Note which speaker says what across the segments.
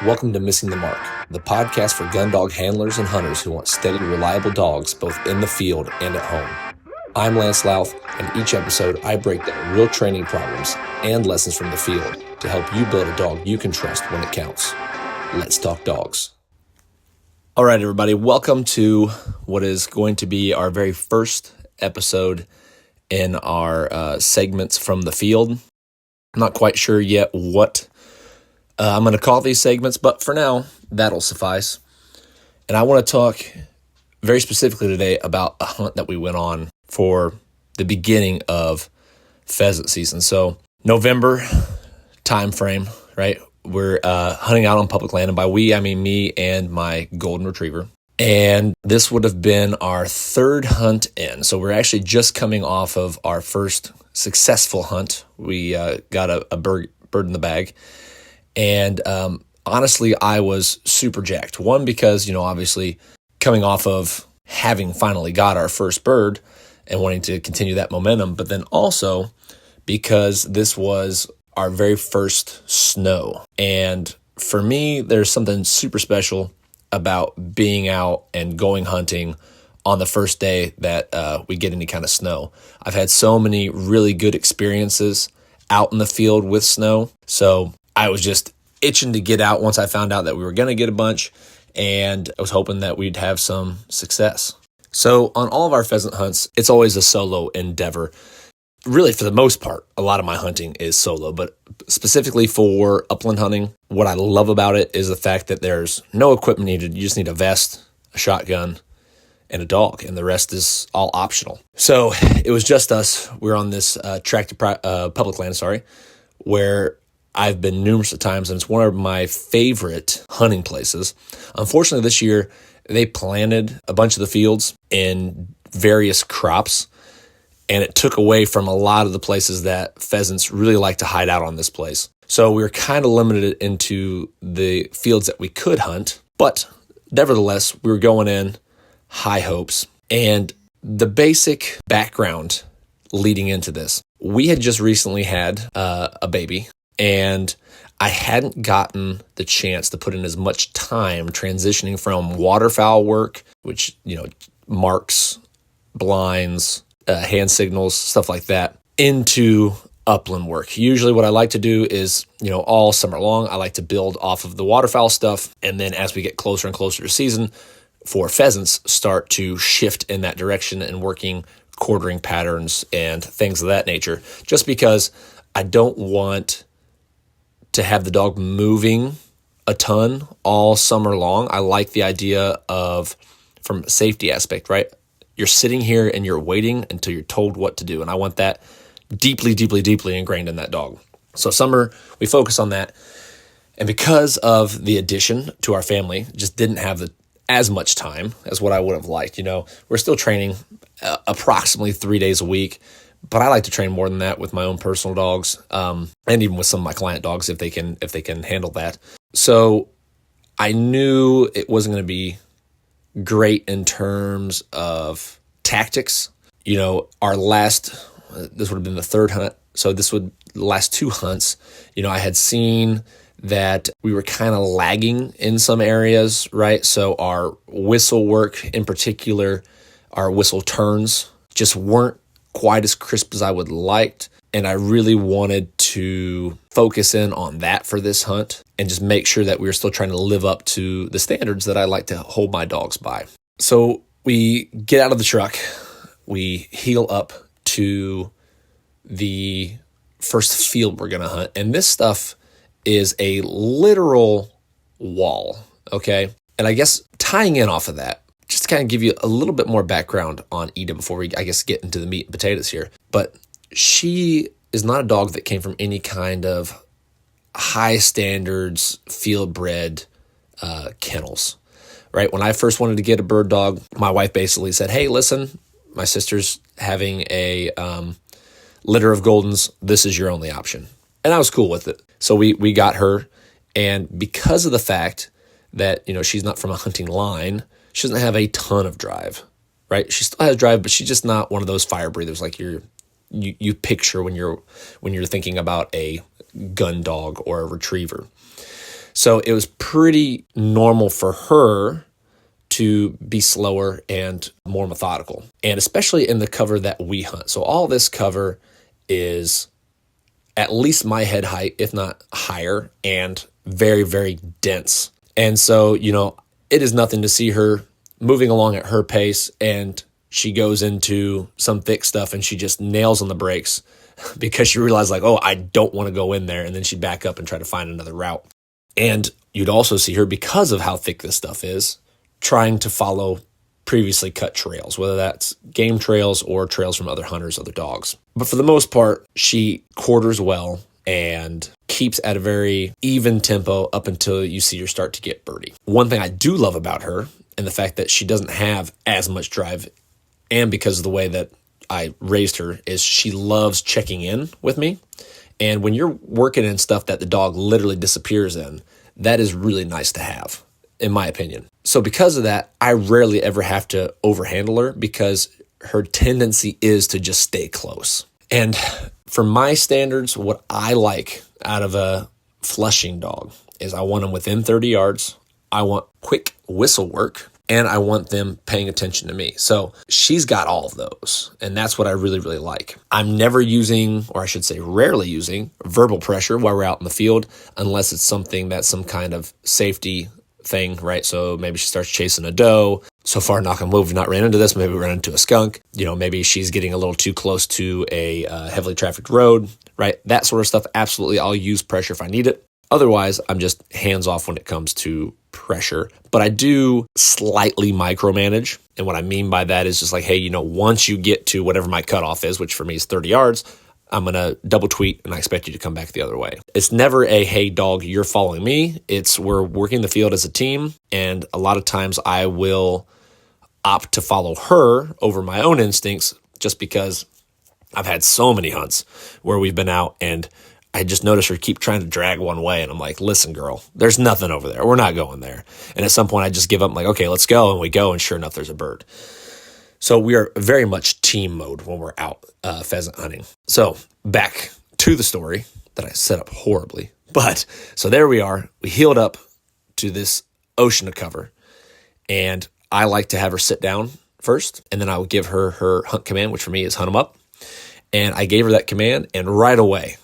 Speaker 1: Welcome to Missing the Mark, the podcast for gun dog handlers and hunters who want steady, reliable dogs both in the field and at home. I'm Lance Louth, and each episode I break down real training problems and lessons from the field to help you build a dog you can trust when it counts. Let's talk dogs. All right, everybody, welcome to what is going to be our very first episode in our segments from the field. I'm not quite sure yet what I'm going to call these segments, but for now, that'll suffice. And I want to talk very specifically today about a hunt that we went on for the beginning of pheasant season. So November time frame, right? We're hunting out on public land, and by we, I mean me and my golden retriever. And this would have been our third hunt in. So we're actually just coming off of our first successful hunt. We got a bird in the bag. And honestly, I was super jacked. One, because, obviously coming off of having finally got our first bird and wanting to continue that momentum, but then also because this was our very first snow. And for me, there's something super special about being out and going hunting on the first day that we get any kind of snow. I've had so many really good experiences out in the field with snow. So I was just itching to get out once I found out that we were going to get a bunch, and I was hoping that we'd have some success. So on all of our pheasant hunts, it's always a solo endeavor. Really, for the most part, a lot of my hunting is solo, but specifically for upland hunting, what I love about it is the fact that there's no equipment needed. You just need a vest, a shotgun, and a dog, and the rest is all optional. So it was just us. We're on this tract of public land, where I've been numerous times, and it's one of my favorite hunting places. Unfortunately, this year, they planted a bunch of the fields in various crops, and it took away from a lot of the places that pheasants really like to hide out on this place. So we were kind of limited into the fields that we could hunt, but nevertheless, we were going in high hopes. And the basic background leading into this, we had just recently had a baby, and I hadn't gotten the chance to put in as much time transitioning from waterfowl work, which, marks, blinds, hand signals, stuff like that, into upland work. Usually what I like to do is, all summer long, I like to build off of the waterfowl stuff. And then as we get closer and closer to season for pheasants, start to shift in that direction and working quartering patterns and things of that nature, just because I don't want to have the dog moving a ton all summer long. I like the idea of, from a safety aspect, right? You're sitting here and you're waiting until you're told what to do. And I want that deeply, deeply, deeply ingrained in that dog. So summer, we focus on that. And because of the addition to our family, just didn't have as much time as what I would have liked. We're still training approximately 3 days a week, but I like to train more than that with my own personal dogs, and even with some of my client dogs if they can handle that. So I knew it wasn't going to be great in terms of tactics. This would have been the third hunt. So the last two hunts, I had seen that we were kind of lagging in some areas, right? So our whistle work in particular, our whistle turns just weren't quite as crisp as I would liked. And I really wanted to focus in on that for this hunt and just make sure that we were still trying to live up to the standards that I like to hold my dogs by. So we get out of the truck, we heel up to the first field we're going to hunt. And this stuff is a literal wall, okay? And I guess tying in off of that, just to kind of give you a little bit more background on Ida before we, get into the meat and potatoes here. But she is not a dog that came from any kind of high standards, field bred kennels, right? When I first wanted to get a bird dog, my wife basically said, hey, listen, my sister's having a litter of Goldens. This is your only option. And I was cool with it. So we got her. And because of the fact that, she's not from a hunting line, she doesn't have a ton of drive, right? She still has drive, but she's just not one of those fire breathers like you picture when you're thinking about a gun dog or a retriever. So it was pretty normal for her to be slower and more methodical, and especially in the cover that we hunt. So all this cover is at least my head height, if not higher, and very, very dense. And so, it is nothing to see her moving along at her pace, and she goes into some thick stuff and she just nails on the brakes because she realized I don't want to go in there. And then she'd back up and try to find another route. And you'd also see her, because of how thick this stuff is, trying to follow previously cut trails, whether that's game trails or trails from other hunters, other dogs. But for the most part, she quarters well and keeps at a very even tempo up until you see her start to get birdie. One thing I do love about her, and the fact that she doesn't have as much drive, and because of the way that I raised her, is she loves checking in with me. And when you're working in stuff that the dog literally disappears in, that is really nice to have, in my opinion. So because of that, I rarely ever have to overhandle her, because her tendency is to just stay close. And for my standards, what I like out of a flushing dog is I want them within 30 yards. I want quick whistle work, and I want them paying attention to me. So she's got all of those, and that's what I really, really like. I'm never using, or I should say rarely using, verbal pressure while we're out in the field, unless it's something that's some kind of safety thing, right? So maybe she starts chasing a doe. So far, knock on wood, we've not ran into this. Maybe we ran into a skunk. Maybe she's getting a little too close to a heavily trafficked road, right? That sort of stuff. Absolutely, I'll use pressure if I need it. Otherwise, I'm just hands off when it comes to pressure. But I do slightly micromanage. And what I mean by that is just hey, once you get to whatever my cutoff is, which for me is 30 yards, I'm going to double tweet and I expect you to come back the other way. It's never a, hey, dog, you're following me. It's we're working the field as a team. And a lot of times I will opt to follow her over my own instincts, just because I've had so many hunts where we've been out and I just notice her keep trying to drag one way. And I'm like, listen, girl, there's nothing over there. We're not going there. And at some point I just give up. I'm like, okay, let's go. And we go. And sure enough, there's a bird. So we are very much team mode when we're out pheasant hunting. So back to the story that I set up horribly. But so there we are. We heeled up to this ocean of cover. And I like to have her sit down first. And then I would give her her hunt command, which for me is hunt them up. And I gave her that command. And right away,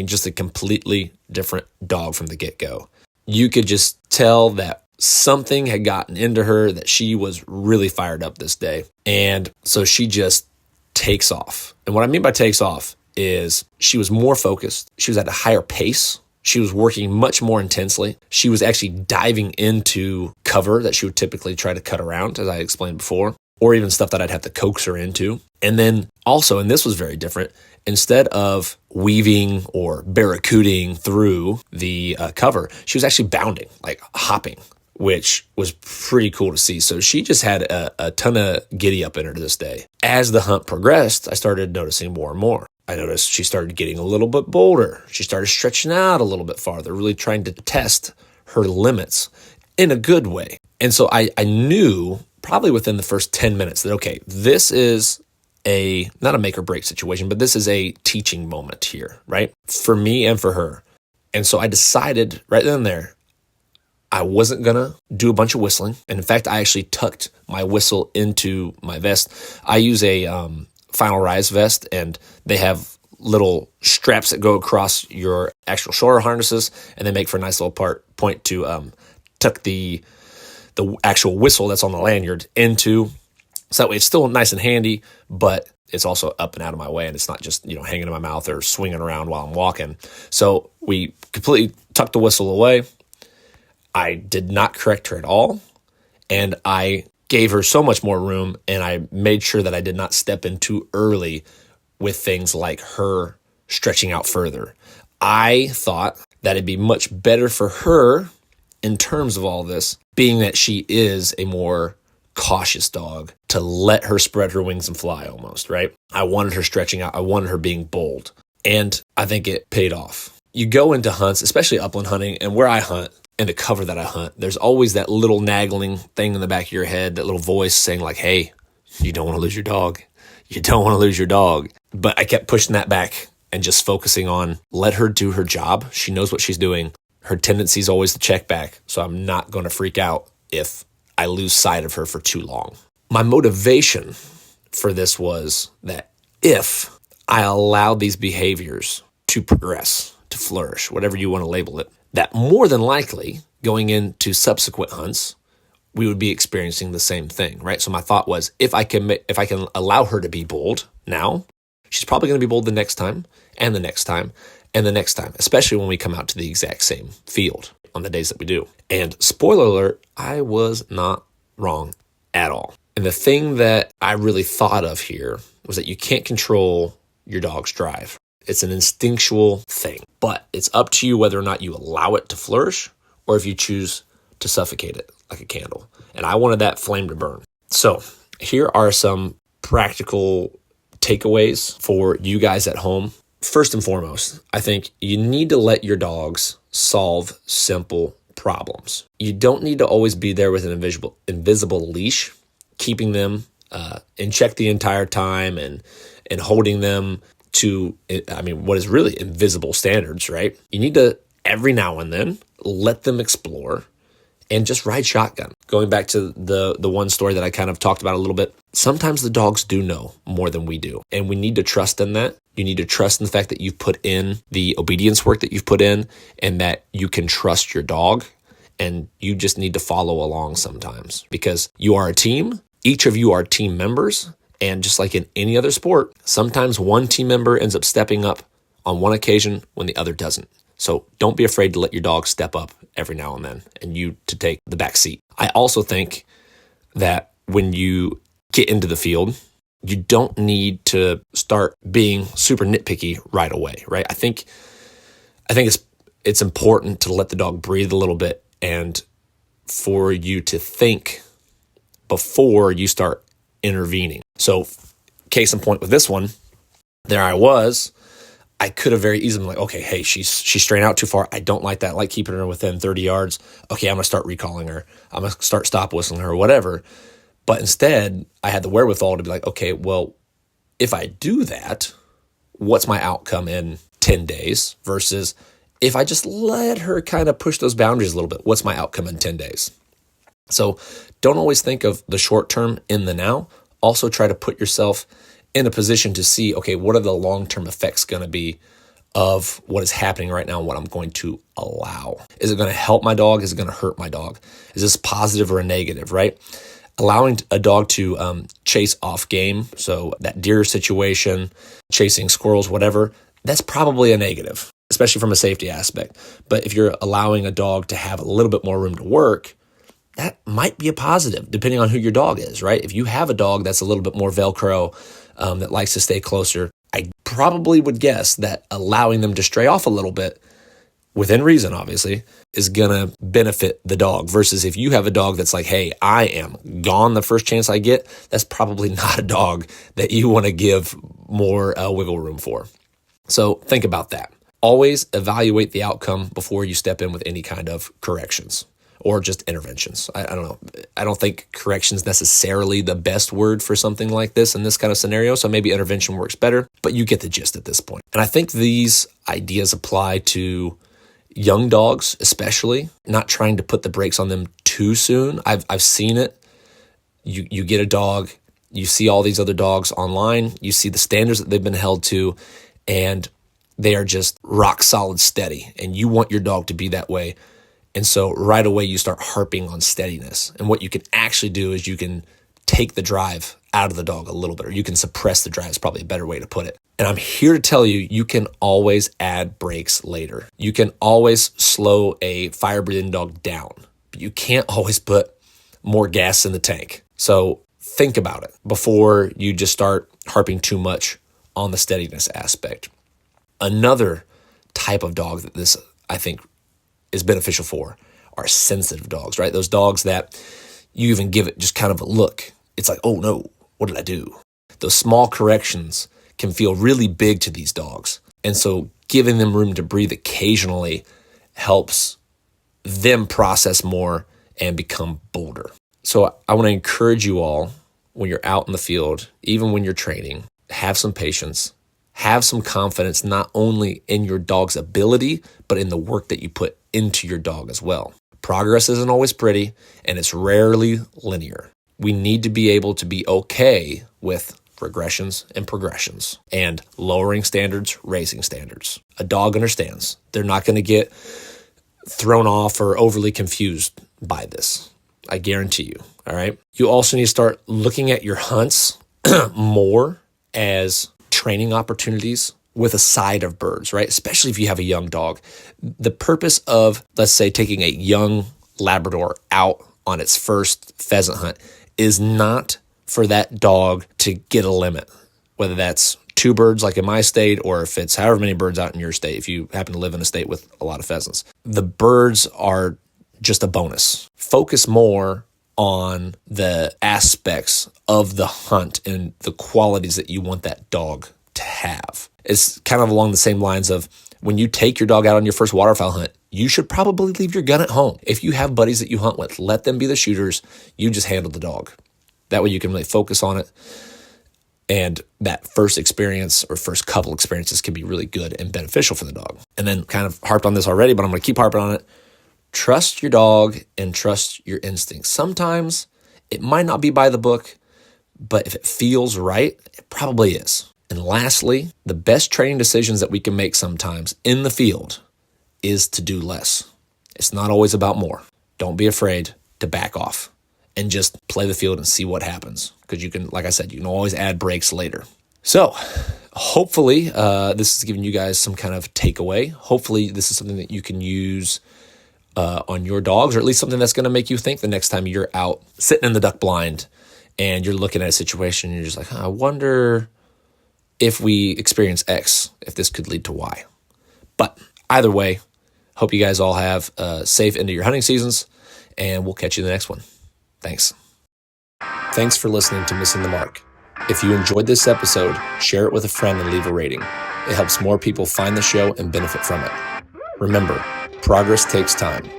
Speaker 1: just a completely different dog from the get-go. You could just tell that something had gotten into her, that she was really fired up this day. And so she just takes off. And what I mean by takes off is she was more focused. She was at a higher pace. She was working much more intensely. She was actually diving into cover that she would typically try to cut around, as I explained before, or even stuff that I'd have to coax her into. And then also, and this was very different, instead of weaving or barracudaing through the cover, she was actually bounding, hopping, which was pretty cool to see. So she just had a ton of giddy up in her this day. As the hunt progressed, I started noticing more and more. I noticed she started getting a little bit bolder. She started stretching out a little bit farther, really trying to test her limits in a good way. And so I knew probably within the first 10 minutes that, okay, this is not a make or break situation, but this is a teaching moment here, right? For me and for her. And so I decided right then and there, I wasn't going to do a bunch of whistling. And in fact, I actually tucked my whistle into my vest. I use a Final Rise vest, and they have little straps that go across your actual shoulder harnesses, and they make for a nice little point to tuck the actual whistle that's on the lanyard into. So that way it's still nice and handy, but it's also up and out of my way, and it's not just, hanging in my mouth or swinging around while I'm walking. So we completely tucked the whistle away. I did not correct her at all, and I gave her so much more room, and I made sure that I did not step in too early with things like her stretching out further. I thought that it'd be much better for her in terms of all this, being that she is a more cautious dog, to let her spread her wings and fly almost, right? I wanted her stretching out. I wanted her being bold. And I think it paid off. You go into hunts, especially upland hunting, and where I hunt, and the cover that I hunt, there's always that little nagging thing in the back of your head, that little voice saying hey, you don't want to lose your dog. You don't want to lose your dog. But I kept pushing that back and just focusing on let her do her job. She knows what she's doing. Her tendency is always to check back, so I'm not going to freak out if I lose sight of her for too long. My motivation for this was that if I allow these behaviors to progress, to flourish, whatever you want to label it, that more than likely going into subsequent hunts, we would be experiencing the same thing, right? So my thought was, if I can allow her to be bold now, she's probably going to be bold the next time and the next time and the next time, especially when we come out to the exact same field on the days that we do. And spoiler alert, I was not wrong at all. And the thing that I really thought of here was that you can't control your dog's drive. It's an instinctual thing, but it's up to you whether or not you allow it to flourish or if you choose to suffocate it like a candle. And I wanted that flame to burn. So here are some practical takeaways for you guys at home. First and foremost, I think you need to let your dogs solve simple problems. You don't need to always be there with an invisible leash, keeping them in check the entire time and holding them to, what is really invisible standards, right? You need to, every now and then, let them explore and just ride shotgun. Going back to the one story that I kind of talked about a little bit, sometimes the dogs do know more than we do, and we need to trust in that. You need to trust in the fact that you've put in the obedience work that you've put in and that you can trust your dog, and you just need to follow along sometimes because you are a team. Each of you are team members, and just like in any other sport, sometimes one team member ends up stepping up on one occasion when the other doesn't. So don't be afraid to let your dog step up every now and then and you to take the back seat. I also think that when you get into the field, you don't need to start being super nitpicky right away, right? I think it's important to let the dog breathe a little bit and for you to think before you start intervening. So case in point with this one, there I could have very easily been like, okay, hey, she's straying out too far. I don't like that. I like keeping her within 30 yards. Okay, I'm going to start recalling her. I'm going to start stop whistling her or whatever. But instead, I had the wherewithal to be like, okay, well, if I do that, what's my outcome in 10 days versus if I just let her kind of push those boundaries a little bit, what's my outcome in 10 days? So don't always think of the short term in the now. Also try to put yourself in a position to see, okay, what are the long-term effects going to be of what is happening right now and what I'm going to allow? Is it going to help my dog? Is it going to hurt my dog? Is this positive or a negative, right? Allowing a dog to chase off game, so that deer situation, chasing squirrels, whatever, that's probably a negative, especially from a safety aspect. But if you're allowing a dog to have a little bit more room to work, that might be a positive, depending on who your dog is, right? If you have a dog that's a little bit more Velcro, that likes to stay closer, I probably would guess that allowing them to stray off a little bit, within reason, obviously, is going to benefit the dog. Versus if you have a dog that's like, hey, I am gone the first chance I get, that's probably not a dog that you want to give more wiggle room for. So think about that. Always evaluate the outcome before you step in with any kind of corrections or just interventions. I don't know. I don't think correction is necessarily the best word for something like this in this kind of scenario. So maybe intervention works better, but you get the gist at this point. And I think these ideas apply to young dogs, especially, not trying to put the brakes on them too soon. I've seen it. You get a dog, you see all these other dogs online, you see the standards that they've been held to, and they are just rock solid steady. And you want your dog to be that way. And so right away you start harping on steadiness. And what you can actually do is you can take the drive out of the dog a little bit, or you can suppress the drive is probably a better way to put it. And I'm here to tell you, you can always add brakes later. You can always slow a fire-breathing dog down, but you can't always put more gas in the tank. So think about it before you just start harping too much on the steadiness aspect. Another type of dog that this, I think, is beneficial for are sensitive dogs, right? Those dogs that you even give it just kind of a look. It's like, oh no, what did I do? Those small corrections can feel really big to these dogs. And so giving them room to breathe occasionally helps them process more and become bolder. So I want to encourage you all, when you're out in the field, even when you're training, have some patience, have some confidence, not only in your dog's ability, but in the work that you put into your dog as well. Progress isn't always pretty, and it's rarely linear. We need to be able to be okay with regressions and progressions, and lowering standards, raising standards. A dog understands. They're not going to get thrown off or overly confused by this. I guarantee you. All right. You also need to start looking at your hunts more as training opportunities with a side of birds, right? Especially if you have a young dog. The purpose of, let's say, taking a young Labrador out on its first pheasant hunt is not for that dog to get a limit, whether that's 2 birds like in my state, or if it's however many birds out in your state, if you happen to live in a state with a lot of pheasants. The birds are just a bonus. Focus more on the aspects of the hunt and the qualities that you want that dog to have. It's kind of along the same lines of when you take your dog out on your first waterfowl hunt, you should probably leave your gun at home. If you have buddies that you hunt with, let them be the shooters. You just handle the dog. That way you can really focus on it. And that first experience or first couple experiences can be really good and beneficial for the dog. And then kind of harped on this already, but I'm going to keep harping on it. Trust your dog and trust your instincts. Sometimes it might not be by the book, but if it feels right, it probably is. And lastly, the best training decisions that we can make sometimes in the field is to do less. It's not always about more. Don't be afraid to back off and just play the field and see what happens. Because you can, like I said, you can always add breaks later. So hopefully this is giving you guys some kind of takeaway. Hopefully this is something that you can use on your dogs, or at least something that's going to make you think the next time you're out sitting in the duck blind and you're looking at a situation and you're just like, I wonder if we experience X, if this could lead to Y. But either way, hope you guys all have a safe end of your hunting seasons, and we'll catch you in the next one. Thanks. Thanks for listening to Missing the Mark. If you enjoyed this episode, share it with a friend and leave a rating. It helps more people find the show and benefit from it. Remember, progress takes time.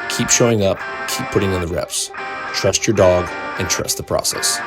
Speaker 1: Keep showing up, keep putting in the reps. Trust your dog and trust the process.